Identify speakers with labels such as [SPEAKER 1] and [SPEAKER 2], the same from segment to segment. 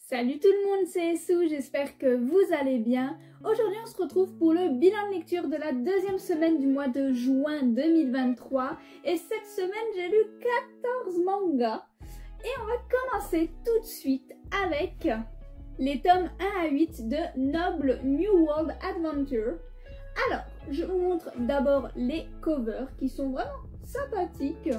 [SPEAKER 1] Salut tout le monde, c'est Sou, j'espère que vous allez bien. Aujourd'hui on se retrouve pour le bilan de lecture de la deuxième semaine du mois de juin 2023. Et cette semaine j'ai lu 14 mangas. Et on va commencer tout de suite avec les tomes 1 à 8 de Noble New World Adventure. Alors, je vous montre d'abord les covers qui sont vraiment sympathiques.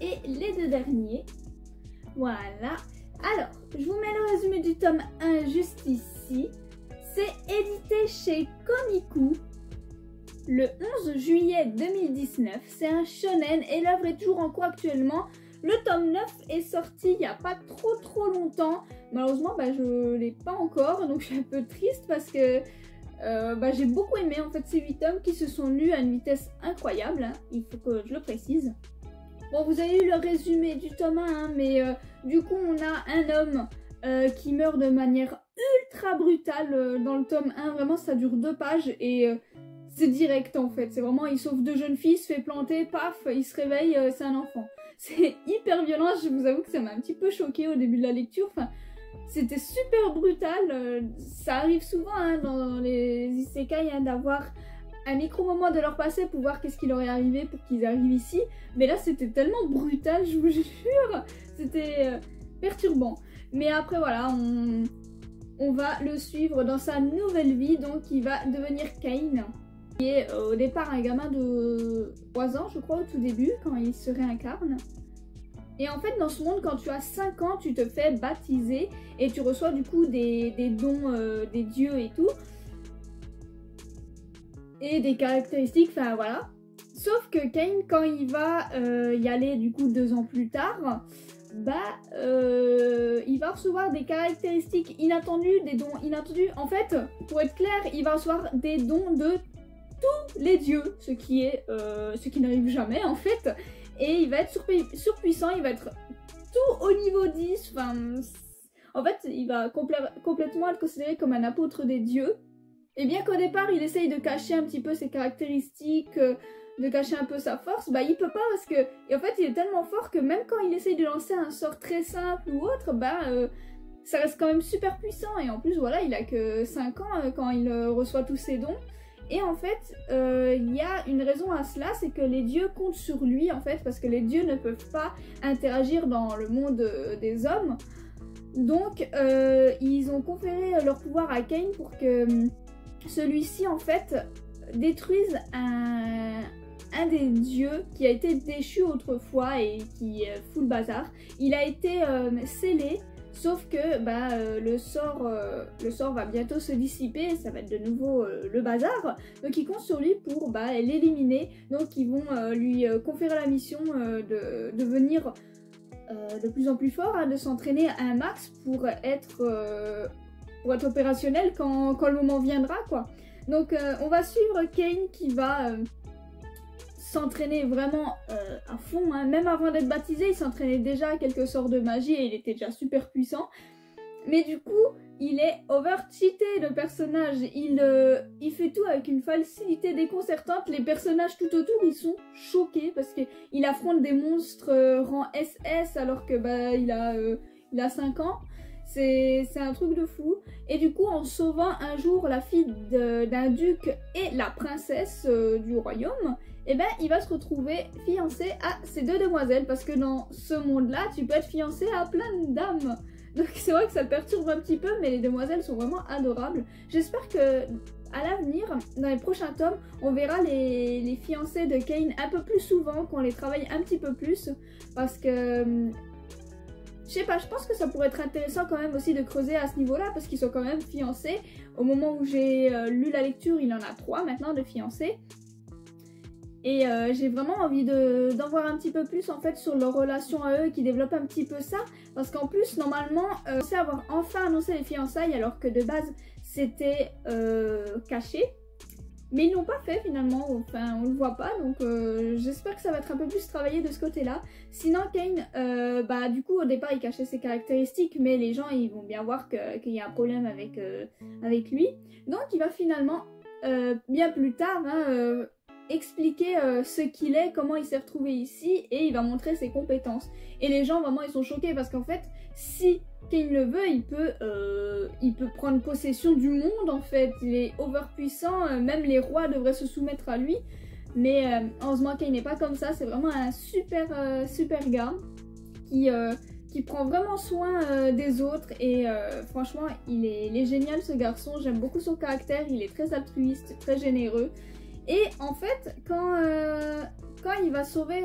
[SPEAKER 1] Et les deux derniers. Voilà. Alors, je vous mets le résumé du tome 1 juste ici. C'est édité chez Komiku le 11 juillet 2019. C'est un shonen et l'œuvre est toujours en cours actuellement. Le tome 9 est sorti il n'y a pas trop longtemps. Malheureusement, je ne l'ai pas encore, donc je suis un peu triste parce que j'ai beaucoup aimé en fait ces 8 tomes qui se sont lus à une vitesse incroyable, hein. Il faut que je le précise. Bon, vous avez eu le résumé du tome 1, hein, mais du coup on a un homme qui meurt de manière ultra brutale dans le tome 1. Vraiment ça dure 2 pages et c'est direct en fait. C'est vraiment, il sauve 2 jeunes filles, se fait planter, paf, il se réveille, c'est un enfant. C'est hyper violent, je vous avoue que ça m'a un petit peu choquée au début de la lecture. Enfin, c'était super brutal. Ça arrive souvent hein, dans les isekai hein, d'avoir un micro-moment de leur passé pour voir qu'est-ce qui leur est arrivé pour qu'ils arrivent ici. Mais là, c'était tellement brutal, je vous jure. C'était perturbant. Mais après, voilà, on va le suivre dans sa nouvelle vie. Donc, il va devenir Cain. Qui est au départ un gamin de 3 ans, je crois, au tout début, quand il se réincarne. Et en fait, dans ce monde, quand tu as 5 ans, tu te fais baptiser. Et tu reçois du coup des dons des dieux et tout. Et des caractéristiques, enfin voilà. Sauf que Cain, quand il va y aller du coup 2 ans plus tard, il va recevoir des caractéristiques inattendues, des dons inattendus. En fait, pour être clair, il va recevoir des dons de tous les dieux, ce qui n'arrive jamais en fait. Et il va être surpuissant, il va être tout au niveau 10. Enfin, en fait, il va complètement être considéré comme un apôtre des dieux. Et bien qu'au départ, il essaye de cacher un petit peu ses caractéristiques, de cacher un peu sa force, il peut pas parce que... Et en fait, il est tellement fort que même quand il essaye de lancer un sort très simple ou autre, ça reste quand même super puissant. Et en plus, voilà, il a que 5 ans quand il reçoit tous ses dons. Et en fait, il y a une raison à cela, c'est que les dieux comptent sur lui, en fait, parce que les dieux ne peuvent pas interagir dans le monde des hommes. Donc, ils ont conféré leur pouvoir à Cain pour que... celui-ci en fait détruise un des dieux qui a été déchu autrefois et qui fout le bazar. Il a été scellé, sauf que le sort va bientôt se dissiper et ça va être de nouveau le bazar. Donc ils comptent sur lui pour l'éliminer. Donc ils vont lui conférer la mission de devenir de plus en plus fort, hein, de s'entraîner à un max pour être opérationnel quand le moment viendra quoi. Donc on va suivre Cain qui va s'entraîner vraiment à fond, hein. Même avant d'être baptisé, il s'entraînait déjà à quelques sorts de magie et il était déjà super puissant. Mais du coup, il est over-cheaté le personnage, il fait tout avec une facilité déconcertante. Les personnages tout autour, ils sont choqués parce qu'il affronte des monstres rang SS alors que il a 5 ans. C'est un truc de fou. Et du coup, en sauvant un jour la fille d'un duc et la princesse du royaume, il va se retrouver fiancé à ces 2 demoiselles. Parce que dans ce monde-là, tu peux être fiancé à plein de dames. Donc c'est vrai que ça perturbe un petit peu, mais les demoiselles sont vraiment adorables. J'espère que à l'avenir, dans les prochains tomes, on verra les fiancés de Cain un peu plus souvent, qu'on les travaille un petit peu plus. Parce que... je sais pas, je pense que ça pourrait être intéressant quand même aussi de creuser à ce niveau-là parce qu'ils sont quand même fiancés. Au moment où j'ai lu la lecture, il en a 3 maintenant de fiancés. Et j'ai vraiment envie d'en voir un petit peu plus en fait sur leur relation à eux, qui développent un petit peu ça. Parce qu'en plus, normalement, c'est avoir enfin annoncé les fiançailles alors que de base, c'était caché. Mais ils l'ont pas fait finalement, enfin on le voit pas, donc j'espère que ça va être un peu plus travaillé de ce côté-là. Sinon Cain, bah du coup au départ il cachait ses caractéristiques, mais les gens ils vont bien voir qu'il y a un problème avec lui. Donc il va finalement, bien plus tard, hein, expliquer ce qu'il est, comment il s'est retrouvé ici, et il va montrer ses compétences. Et les gens vraiment ils sont choqués parce qu'en fait, si Cain le veut, il peut prendre possession du monde en fait. Il est overpuissant, même les rois devraient se soumettre à lui. Mais heureusement Cain n'est pas comme ça, c'est vraiment un super gars qui prend vraiment soin des autres et franchement il est génial ce garçon, j'aime beaucoup son caractère, il est très altruiste, très généreux. Et en fait, quand il va sauver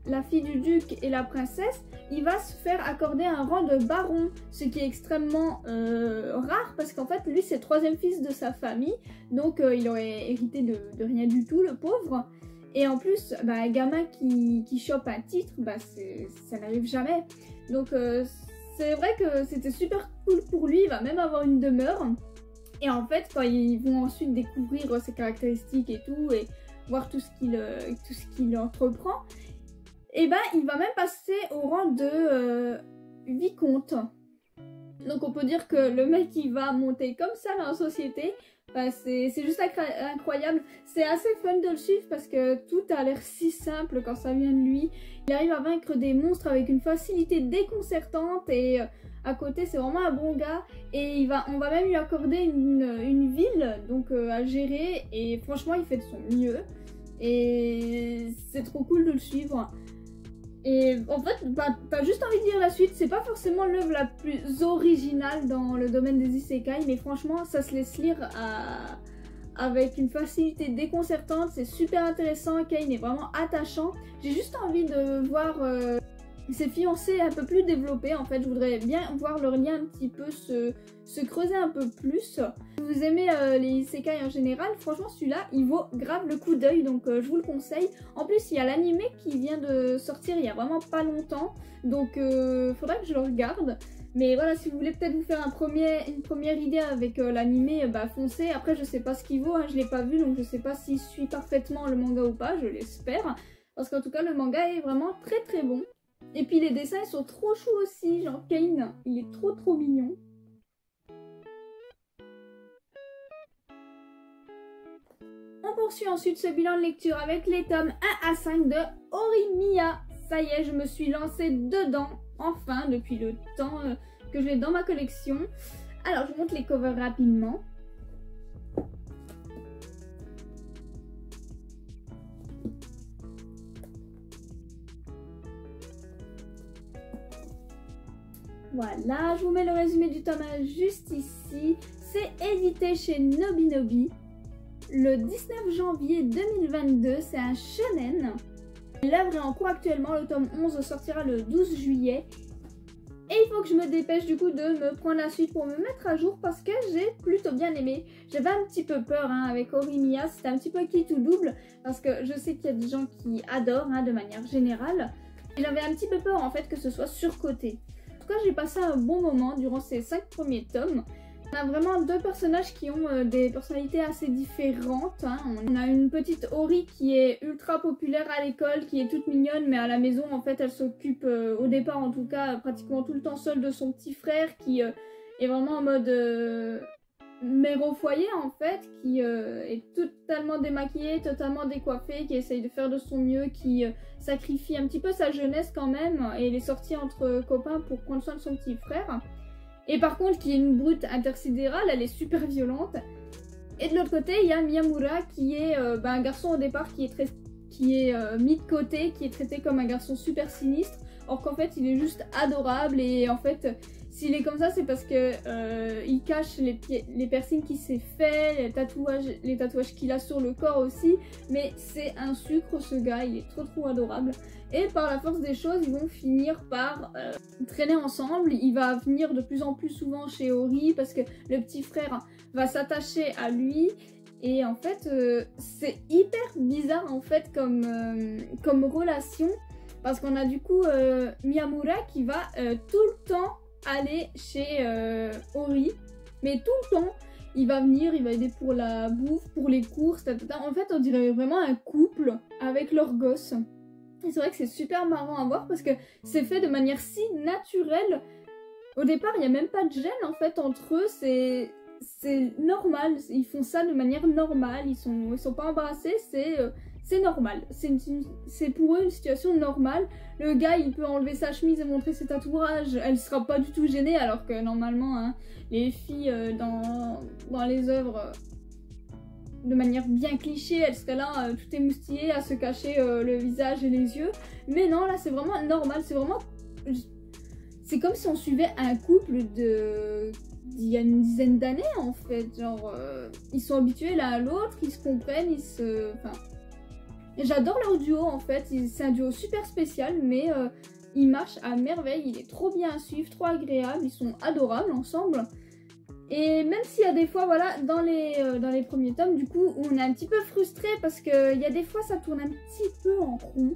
[SPEAKER 1] la fille du duc et la princesse, il va se faire accorder un rang de baron, ce qui est extrêmement rare parce qu'en fait, lui, c'est le troisième fils de sa famille, donc il aurait hérité de rien du tout, le pauvre. Et en plus, bah, un gamin qui chope un titre, bah, ça n'arrive jamais. Donc c'est vrai que c'était super cool pour lui, il va même avoir une demeure. Et en fait, quand ils vont ensuite découvrir ses caractéristiques et tout, et voir tout ce qu'il entreprend, et ben il va même passer au rang de vicomte. Donc on peut dire que le mec il va monter comme ça dans la société, bah, c'est juste incroyable. C'est assez fun de le suivre parce que tout a l'air si simple quand ça vient de lui. Il arrive à vaincre des monstres avec une facilité déconcertante et à côté c'est vraiment un bon gars. Et on va même lui accorder une ville donc à gérer et franchement il fait de son mieux. Et c'est trop cool de le suivre. Et en fait, bah, t'as juste envie de lire la suite. C'est pas forcément l'œuvre la plus originale dans le domaine des isekai, mais franchement, ça se laisse lire avec une facilité déconcertante. C'est super intéressant. Cain est vraiment attachant. J'ai juste envie de voir ses fiancés un peu plus développés. En fait, je voudrais bien voir leur lien un petit peu se creuser un peu plus. Si vous aimez les isekai en général, franchement celui-là il vaut grave le coup d'œil, donc je vous le conseille. En plus il y a l'animé qui vient de sortir il y a vraiment pas longtemps, donc faudrait que je le regarde. Mais voilà, si vous voulez peut-être vous faire une première idée avec l'animé, bah foncez. Après je sais pas ce qu'il vaut, hein, je l'ai pas vu, donc je sais pas s'il suit parfaitement le manga ou pas, je l'espère. Parce qu'en tout cas le manga est vraiment très très bon. Et puis les dessins ils sont trop choux aussi, genre Cain, il est trop mignon. On poursuit ensuite ce bilan de lecture avec les tomes 1 à 5 de Horimiya. Ça y est, je me suis lancée dedans, enfin, depuis le temps que je l'ai dans ma collection. Alors, je vous montre les covers rapidement. Voilà, je vous mets le résumé du tome 1 juste ici. C'est édité chez Nobinobi. Le 19 janvier 2022, c'est un shonen. L'œuvre est en cours actuellement, le tome 11 sortira le 12 juillet. Et il faut que je me dépêche du coup de me prendre la suite pour me mettre à jour parce que j'ai plutôt bien aimé. J'avais un petit peu peur hein, avec Horimiya, c'était un petit peu qui tout double parce que je sais qu'il y a des gens qui adorent hein, de manière générale. Et j'avais un petit peu peur en fait que ce soit surcoté. En tout cas, j'ai passé un bon moment durant ces 5 premiers tomes. On a vraiment deux personnages qui ont des personnalités assez différentes. Hein. On a une petite Ori qui est ultra populaire à l'école, qui est toute mignonne, mais à la maison, en fait, elle s'occupe, au départ en tout cas, pratiquement tout le temps seule de son petit frère, qui est vraiment en mode mère au foyer, en fait, qui est totalement démaquillée, totalement décoiffée, qui essaye de faire de son mieux, qui sacrifie un petit peu sa jeunesse quand même, et elle est sortie entre copains pour prendre soin de son petit frère. Et par contre, qui est une brute intersidérale, elle est super violente. Et de l'autre côté, il y a Miyamura qui est un garçon au départ qui est mis de côté, qui est traité comme un garçon super sinistre. Or qu'en fait, il est juste adorable et en fait, s'il est comme ça, c'est parce que il cache les piercings qu'il s'est fait, les tatouages qu'il a sur le corps aussi. Mais c'est un sucre ce gars, il est trop adorable. Et par la force des choses, ils vont finir par traîner ensemble. Il va venir de plus en plus souvent chez Ori parce que le petit frère va s'attacher à lui. Et en fait, c'est hyper bizarre en fait comme relation. Parce qu'on a du coup Miyamura qui va tout le temps aller chez Ori. Mais tout le temps. il va venir, il va aider pour la bouffe, pour les courses, tata. En fait, on dirait vraiment un couple avec leurs gosses. Et c'est vrai que c'est super marrant à voir parce que c'est fait de manière si naturelle. Au départ, il n'y a même pas de gêne en fait entre eux, c'est normal, ils font ça de manière normale, ils sont pas embarrassés, c'est normal, c'est pour eux une situation normale. Le gars, il peut enlever sa chemise et montrer ses tatouages, elle sera pas du tout gênée, alors que normalement, hein, les filles dans les œuvres, de manière bien cliché, elles seraient là, tout émoustillées, à se cacher le visage et les yeux. Mais non, là, c'est vraiment normal, c'est comme si on suivait un couple d'il y a une dizaine d'années en fait, genre ils sont habitués l'un à l'autre, ils se comprennent, enfin, j'adore leur duo en fait, c'est un duo super spécial mais il marche à merveille, il est trop bien à suivre, trop agréable, ils sont adorables ensemble. Et même s'il y a des fois, voilà, dans les premiers tomes, du coup, on est un petit peu frustré parce qu'il y a des fois ça tourne un petit peu en rond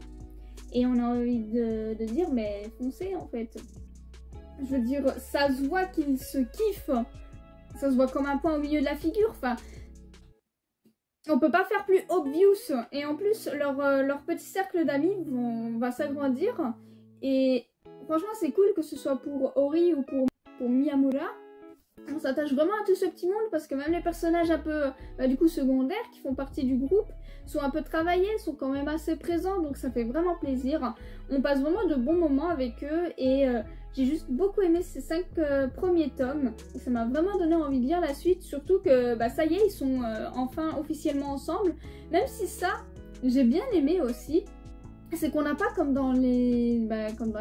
[SPEAKER 1] et on a envie de dire mais foncez en fait. Je veux dire, ça se voit qu'ils se kiffent. Ça se voit comme un point au milieu de la figure. Enfin, on peut pas faire plus obvious. Et en plus, leur petit cercle d'amis va s'agrandir. Et franchement, c'est cool que ce soit pour Ori ou pour Miyamura. On s'attache vraiment à tout ce petit monde parce que même les personnages un peu du coup secondaires qui font partie du groupe sont un peu travaillés, sont quand même assez présents, donc ça fait vraiment plaisir. On passe vraiment de bons moments avec eux et j'ai juste beaucoup aimé ces 5 premiers tomes et ça m'a vraiment donné envie de lire la suite, surtout que ça y est, ils sont enfin officiellement ensemble, même si ça j'ai bien aimé aussi. C'est qu'on n'a pas comme dans les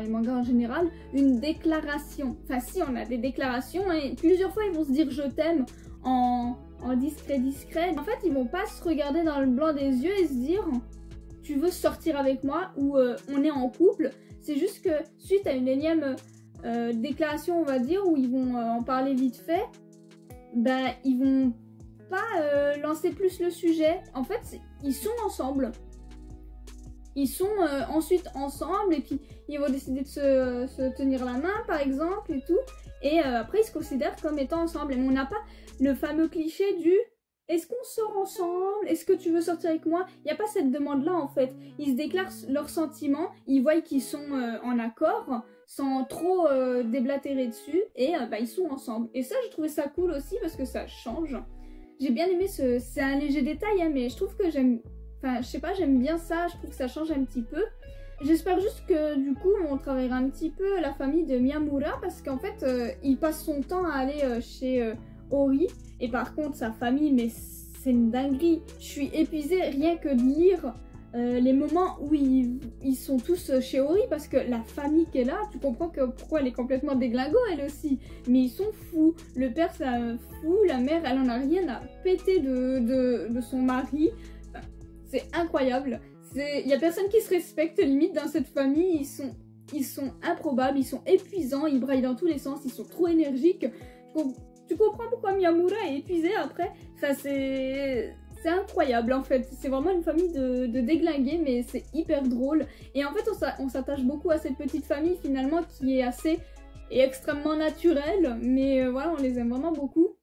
[SPEAKER 1] mangas en général une déclaration. Enfin si, on a des déclarations et plusieurs fois ils vont se dire je t'aime en discret. En fait ils vont pas se regarder dans le blanc des yeux et se dire tu veux sortir avec moi ou on est en couple. C'est juste que suite à une énième déclaration on va dire où ils vont en parler vite fait, ils vont pas lancer plus le sujet. En fait ils sont ensemble. Ils sont ensuite ensemble et puis ils vont décider de se tenir la main par exemple et tout. Et après ils se considèrent comme étant ensemble. Mais on n'a pas le fameux cliché du est-ce qu'on sort ensemble? Est-ce que tu veux sortir avec moi? Il n'y a pas cette demande-là en fait. Ils se déclarent leurs sentiments, ils voient qu'ils sont en accord sans trop déblatérer dessus et ils sont ensemble. Et ça j'ai trouvé ça cool aussi parce que ça change. J'ai bien aimé c'est un léger détail hein, mais je trouve que j'aime... Enfin, je sais pas, j'aime bien ça, je trouve que ça change un petit peu. J'espère juste que du coup, on travaillera un petit peu la famille de Miyamura parce qu'en fait, il passe son temps à aller chez Ori. Et par contre, sa famille, mais c'est une dinguerie. Je suis épuisée rien que de lire les moments où ils sont tous chez Ori parce que la famille qui est là, tu comprends que pourquoi elle est complètement déglingo elle aussi. Mais ils sont fous. Le père, c'est un fou. La mère, elle en a rien à péter de son mari. C'est incroyable, il y a personne qui se respecte limite dans cette famille, ils sont improbables, ils sont épuisants, ils braillent dans tous les sens, ils sont trop énergiques. Tu comprends pourquoi Miyamura est épuisé après? Enfin, c'est incroyable en fait, c'est vraiment une famille de déglingués mais c'est hyper drôle. Et en fait on s'attache beaucoup à cette petite famille finalement qui est assez et extrêmement naturelle, mais voilà, on les aime vraiment beaucoup.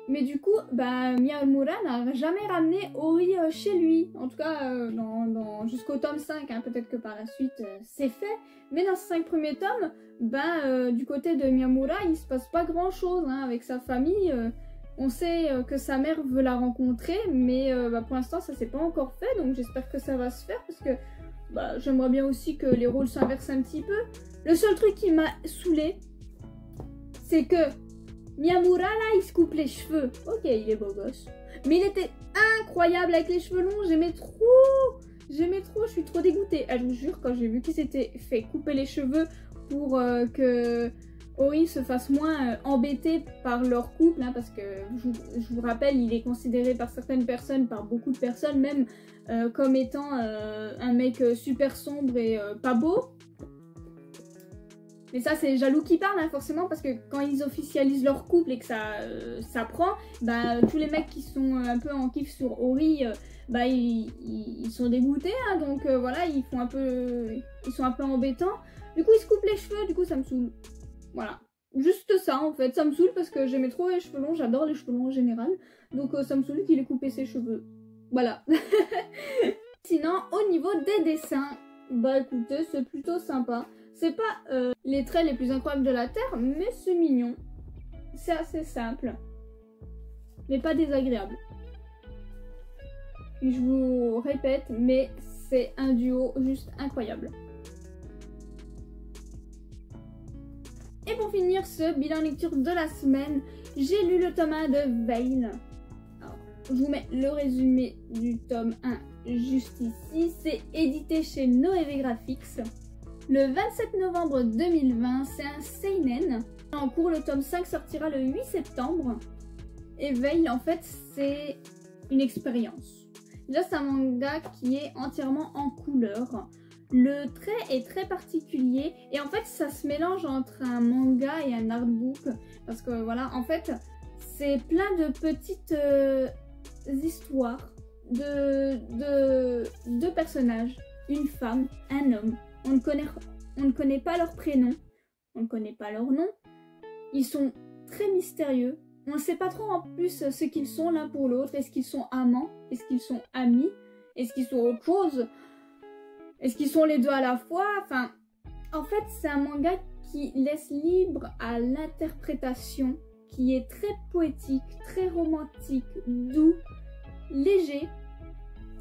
[SPEAKER 1] Mais du coup, Miyamura n'a jamais ramené Ori chez lui. En tout cas, jusqu'au tome 5, hein. Peut-être que par la suite, c'est fait. Mais dans ces 5 premiers tomes, du côté de Miyamura, il se passe pas grand-chose hein, avec sa famille. On sait que sa mère veut la rencontrer, mais pour l'instant, ça s'est pas encore fait. Donc j'espère que ça va se faire, parce que j'aimerais bien aussi que les rôles s'inversent un petit peu. Le seul truc qui m'a saoulée, c'est que Miyamura là il se coupe les cheveux, ok il est beau gosse, mais il était incroyable avec les cheveux longs, j'aimais trop, je suis trop dégoûtée. Je vous jure quand j'ai vu qu'il s'était fait couper les cheveux pour que Ori se fasse moins embêté par leur couple, hein, parce que je vous rappelle il est considéré par certaines personnes, par beaucoup de personnes même, comme étant un mec super sombre et pas beau. Mais ça c'est jaloux qui parle hein, forcément parce que quand ils officialisent leur couple et que ça prend, tous les mecs qui sont un peu en kiff sur Ori, ils sont dégoûtés hein, donc voilà ils sont un peu embêtants. Du coup ils se coupent les cheveux, du coup ça me saoule. Voilà. juste ça en fait, ça me saoule parce que j'aimais trop les cheveux longs, j'adore les cheveux longs en général. Donc ça me saoule qu'il ait coupé ses cheveux. Voilà. Sinon, au niveau des dessins, bah écoutez, c'est plutôt sympa. C'est pas les traits les plus incroyables de la Terre, mais c'est mignon. C'est assez simple, mais pas désagréable. Je vous répète, mais c'est un duo juste incroyable. Et pour finir ce bilan lecture de la semaine, j'ai lu le tome 1 de Veil. Alors, je vous mets le résumé du tome 1 juste ici. C'est édité chez Noévé Graphics. Le 27 novembre 2020, c'est un seinen. En cours, le tome 5 sortira le 8 septembre. Et Veil, en fait, c'est une expérience. Déjà, c'est un manga qui est entièrement en couleur. Le trait est très particulier et en fait ça se mélange entre un manga et un artbook parce que voilà, en fait c'est plein de petites histoires de deux personnages, une femme, un homme. On ne connaît pas leur prénom, on ne connaît pas leur nom. Ils sont très mystérieux. On ne sait pas trop en plus ce qu'ils sont l'un pour l'autre. Est-ce qu'ils sont amants? Est-ce qu'ils sont amis? Est-ce qu'ils sont autre chose? Est-ce qu'ils sont les deux à la fois? Enfin, en fait, c'est un manga qui laisse libre à l'interprétation, qui est très poétique, très romantique, doux, léger.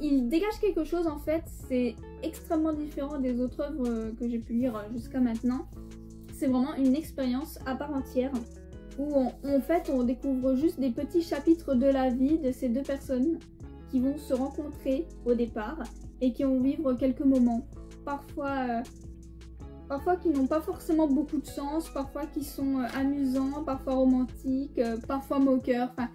[SPEAKER 1] Il dégage quelque chose, en fait, c'est extrêmement différent des autres œuvres que j'ai pu lire jusqu'à maintenant. C'est vraiment une expérience à part entière, où en fait, on découvre juste des petits chapitres de la vie de ces deux personnes qui vont se rencontrer au départ et qui vont vivre quelques moments, parfois qui n'ont pas forcément beaucoup de sens, parfois qui sont amusants, parfois romantiques, parfois moqueurs. Enfin,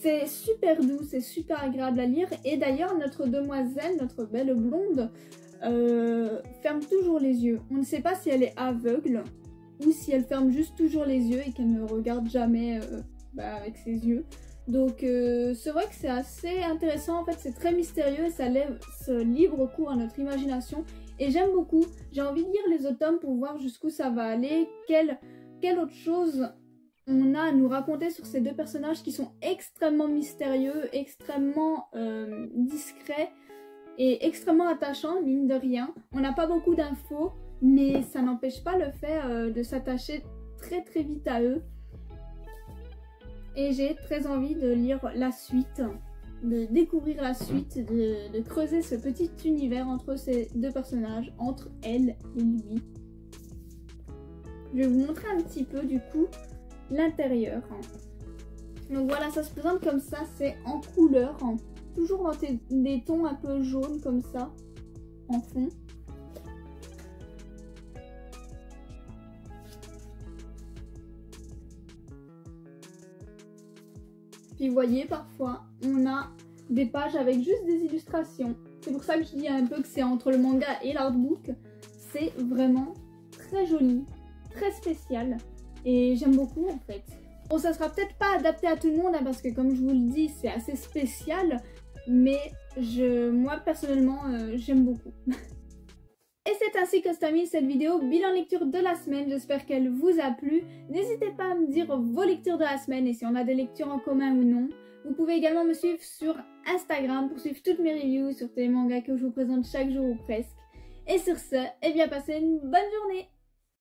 [SPEAKER 1] c'est super doux, c'est super agréable à lire. Et d'ailleurs, notre demoiselle, notre belle blonde, ferme toujours les yeux. On ne sait pas si elle est aveugle ou si elle ferme juste toujours les yeux et qu'elle ne regarde jamais avec ses yeux. Donc c'est vrai que c'est assez intéressant, en fait c'est très mystérieux et ça laisse libre cours à notre imagination et j'aime beaucoup. J'ai envie de lire les autres tomes pour voir jusqu'où ça va aller, quelle autre chose on a à nous raconter sur ces deux personnages qui sont extrêmement mystérieux, extrêmement discrets et extrêmement attachants, mine de rien. On n'a pas beaucoup d'infos, mais ça n'empêche pas le fait de s'attacher très très vite à eux. Et j'ai très envie de lire la suite, de découvrir la suite, de creuser ce petit univers entre ces deux personnages, entre elle et lui. Je vais vous montrer un petit peu du coup l'intérieur. Donc voilà, ça se présente comme ça, c'est en couleur, toujours dans des tons un peu jaunes comme ça, en fond. Puis vous voyez, parfois, on a des pages avec juste des illustrations. C'est pour ça que je dis un peu que c'est entre le manga et l'artbook. C'est vraiment très joli, très spécial. Et j'aime beaucoup en fait. Bon, ça sera peut-être pas adapté à tout le monde, hein, parce que comme je vous le dis, c'est assez spécial. Mais moi, personnellement, j'aime beaucoup. Et c'est ainsi que se termine cette vidéo bilan lecture de la semaine. J'espère qu'elle vous a plu. N'hésitez pas à me dire vos lectures de la semaine et si on a des lectures en commun ou non. Vous pouvez également me suivre sur Instagram pour suivre toutes mes reviews sur les mangas que je vous présente chaque jour ou presque. Et sur ce, eh bien passez une bonne journée.